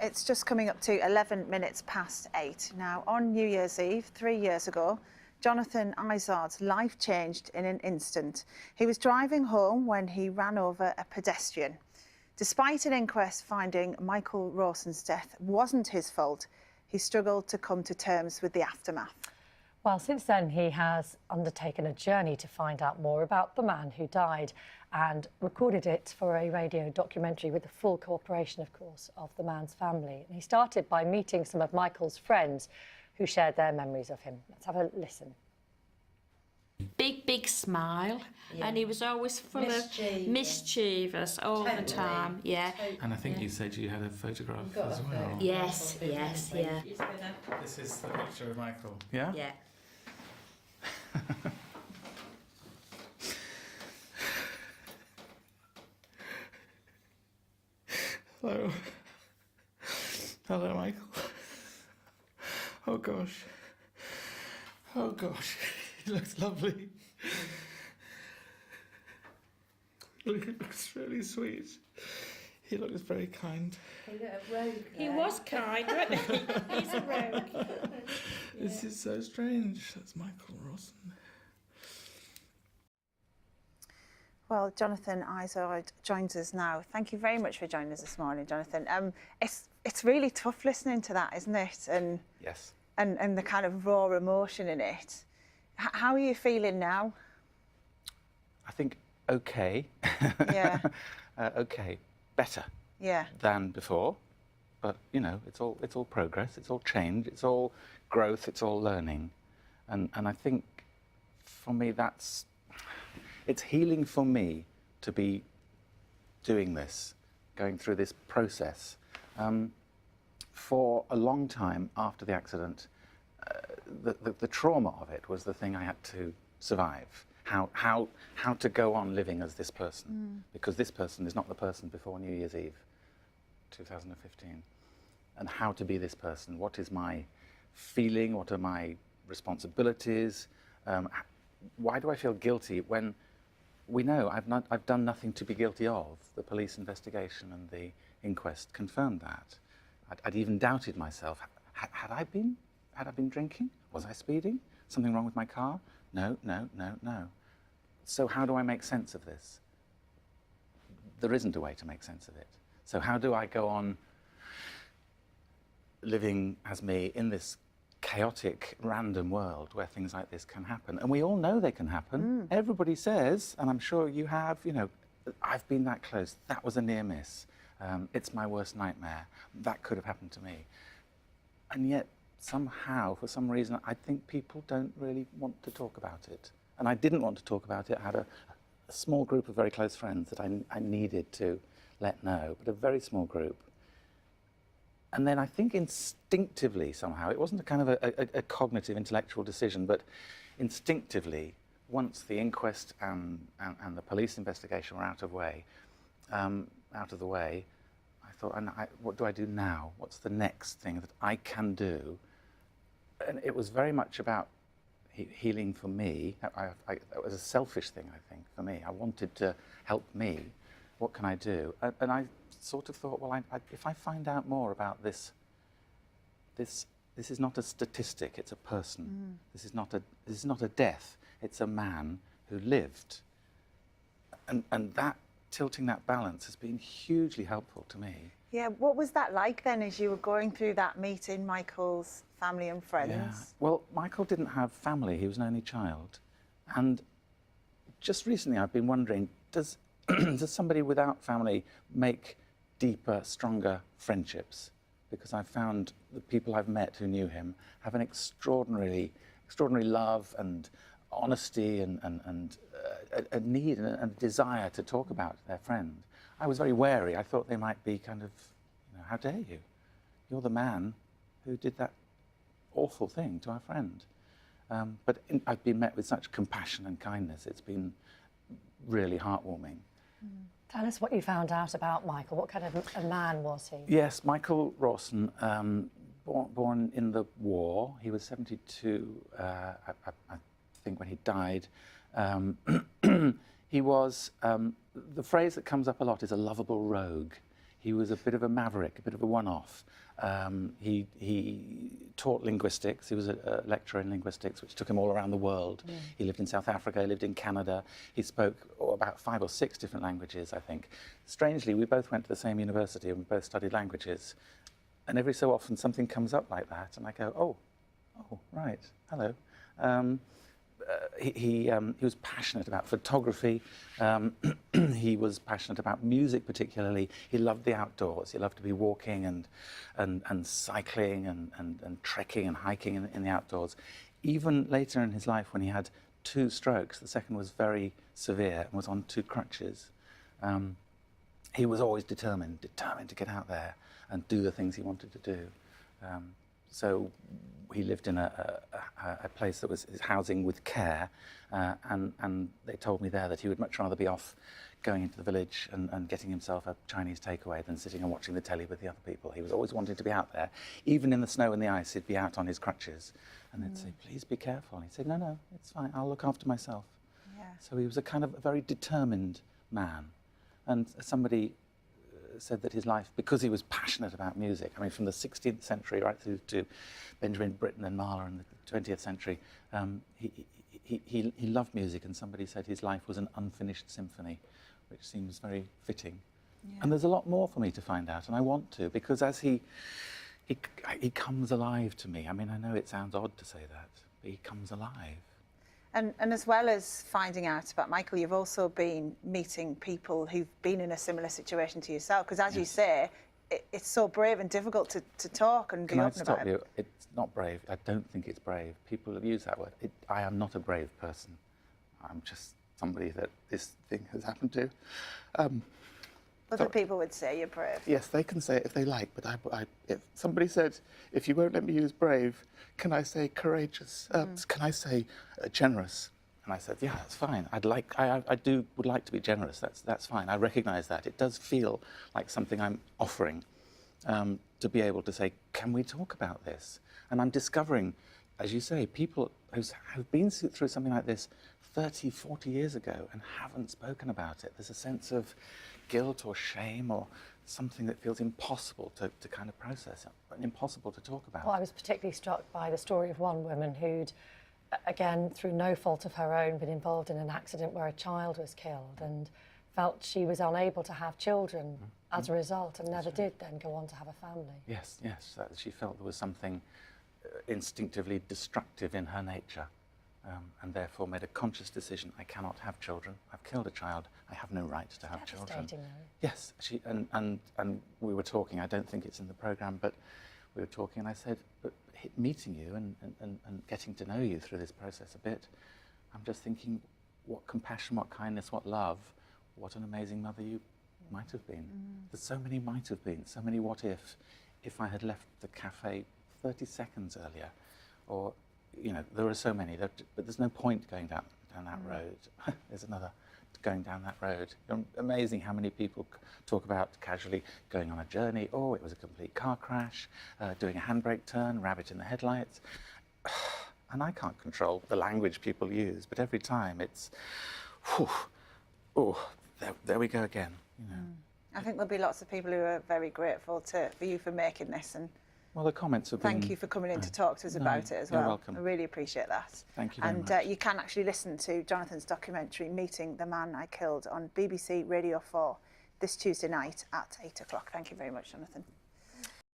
It's just coming up to 11 minutes past 8. Now, on New Year's Eve, 3 years ago, Jonathan Izard's life changed in an instant. He was driving home when he ran over a pedestrian. Despite an inquest finding Michael Rawson's death wasn't his fault, he struggled to come to terms with the aftermath. Well, since then, he has undertaken a journey to find out more about the man who died and recorded it for a radio documentary with the full cooperation, of course, of the man's family. And he started by meeting some of Michael's friends who shared their memories of him. Let's have a listen. Big smile, and he was always full of mischievous all the time. Yeah. And I think you said you had a photograph as well. Yes, yeah. This is the picture of Michael. Yeah? Yeah. Hello. Hello, Michael. Oh gosh. Oh gosh. He looks lovely. He looks really sweet. He looks very kind. He was kind, wasn't he? He's a rogue. This is so strange. That's Michael Rawson. Well, Jonathan Izard joins us now. Thank you very much for joining us this morning, Jonathan. It's really tough listening to that, isn't it? And yes. And the kind of raw emotion in it. How are you feeling now? I think okay. Yeah. Okay, better. Yeah. Than before, but you know, it's all progress. It's all change. It's all growth. It's all learning, and I think for me it's healing for me to be doing this, going through this process. For a long time after the accident, the trauma of it was the thing I had to survive. How to go on living as this person, because this person is not the person before New Year's Eve, 2015. And how to be this person. What is my feeling? What are my responsibilities? Why do I feel guilty when we know I've done nothing to be guilty of? The police investigation and the inquest confirmed that. I'd even doubted myself. Had I been drinking? Was I speeding? Something wrong with my car? No. So how do I make sense of this? There isn't a way to make sense of it. So how do I go on living as me in this chaotic, random world where things like this can happen? And we all know they can happen. Everybody says, and I'm sure you have, you know, I've been that close. That was a near miss. It's my worst nightmare. That could have happened to me. And yet, somehow, for some reason, I think people don't really want to talk about it. And I didn't want to talk about it. I had a small group of very close friends that I needed to let know, but a very small group. And then I think instinctively, somehow, it wasn't a kind of a cognitive, intellectual decision, but instinctively, once the inquest and the police investigation were out of the way, I thought, what do I do now? What's the next thing that I can do? And it was very much about healing for me. It was a selfish thing, I think, for me. I wanted to help me. What can I do? And I sort of thought, well, if I find out more about this is not a statistic, it's a person. This is not a death, it's a man who lived. And that, tilting that balance has been hugely helpful to me. Yeah, what was that like then as you were going through that meeting Michael's family and friends? Yeah. Well, Michael didn't have family, he was an only child. And just recently I've been wondering, does somebody without family make deeper, stronger friendships? Because I've found the people I've met who knew him have an extraordinary love and honesty and a need and a desire to talk about their friend. I was very wary. I thought they might be kind of, you know, how dare you? You're the man who did that awful thing to our friend. But I've been met with such compassion and kindness. It's been really heartwarming. Tell us what you found out about Michael. What kind of a man was he? Yes, Michael Rawson, born in the war. He was 72, I think, when he died. He was, the phrase that comes up a lot is a lovable rogue. He was a bit of a maverick, a bit of a one-off. He taught linguistics. He was a lecturer in linguistics, which took him all around the world. He lived in South Africa, he lived in Canada. He spoke about 5 or 6 different languages, I think. Strangely, we both went to the same university and we both studied languages. And every so often something comes up like that, and I go, oh, right, hello. He was passionate about photography. He was passionate about music particularly. He loved the outdoors. He loved to be walking and cycling and trekking and hiking in the outdoors. Even later in his life when he had 2 strokes, the second was very severe and was on 2 crutches, he was always determined to get out there and do the things he wanted to do. So he lived in a place that was housing with care, and they told me there that he would much rather be off going into the village and getting himself a Chinese takeaway than sitting and watching the telly with the other people. He was always wanting to be out there. Even in the snow and the ice, he'd be out on his crutches, and they'd say, please be careful. And he'd say, no, it's fine, I'll look after myself. Yeah. So he was a kind of a very determined man. And somebody said that his life, because he was passionate about music, I mean, from the 16th century right through to Benjamin Britten and Mahler in the 20th century, he loved music, and somebody said his life was an unfinished symphony, which seems very fitting. Yeah. And there's a lot more for me to find out, and I want to, because as he comes alive to me. I mean, I know it sounds odd to say that, but he comes alive. And as well as finding out about Michael, you've also been meeting people who've been in a similar situation to yourself. Because as you say, it's so brave and difficult to talk and be open about it. Can I stop you? It's not brave. I don't think it's brave. People have used that word. I am not a brave person. I'm just somebody that this thing has happened to. Other people would say you're brave. Yes, they can say it if they like, but if somebody said, if you won't let me use brave, can I say courageous? Can I say generous? And I said, yeah, that's fine. Would like to be generous. That's fine. I recognise that. It does feel like something I'm offering, to be able to say, can we talk about this? And I'm discovering, as you say, people who've been through something like this 30, 40 years ago and haven't spoken about it. There's a sense of guilt or shame or something that feels impossible to kind of process, and impossible to talk about. Well, I was particularly struck by the story of one woman who'd, again, through no fault of her own, been involved in an accident where a child was killed and felt she was unable to have children as a result, and never did then go on to have a family. Yes, that she felt there was something instinctively destructive in her nature. And therefore made a conscious decision. I cannot have children. I've killed a child. I have no right to have children. Devastating, though. Yes, and we were talking. I don't think it's in the programme, but we were talking, and I said, but meeting you and getting to know you through this process a bit, I'm just thinking, what compassion, what kindness, what love, what an amazing mother you might have been. There's so many might have been, so many what ifs. If I had left the cafe 30 seconds earlier, or there are so many, but there's no point going down that road. There's another going down that road. Amazing how many people talk about casually going on a journey. Oh, it was a complete car crash, doing a handbrake turn, rabbit in the headlights. And I can't control the language people use, but every time it's, there we go again. I think there'll be lots of people who are very grateful for you for making this, and well, the comments have been... Thank you for coming in to talk to us about it as well. You're welcome. I really appreciate that. Thank you very much. You can actually listen to Jonathan's documentary, Meeting the Man I Killed, on BBC Radio 4 this Tuesday night at 8 o'clock. Thank you very much, Jonathan.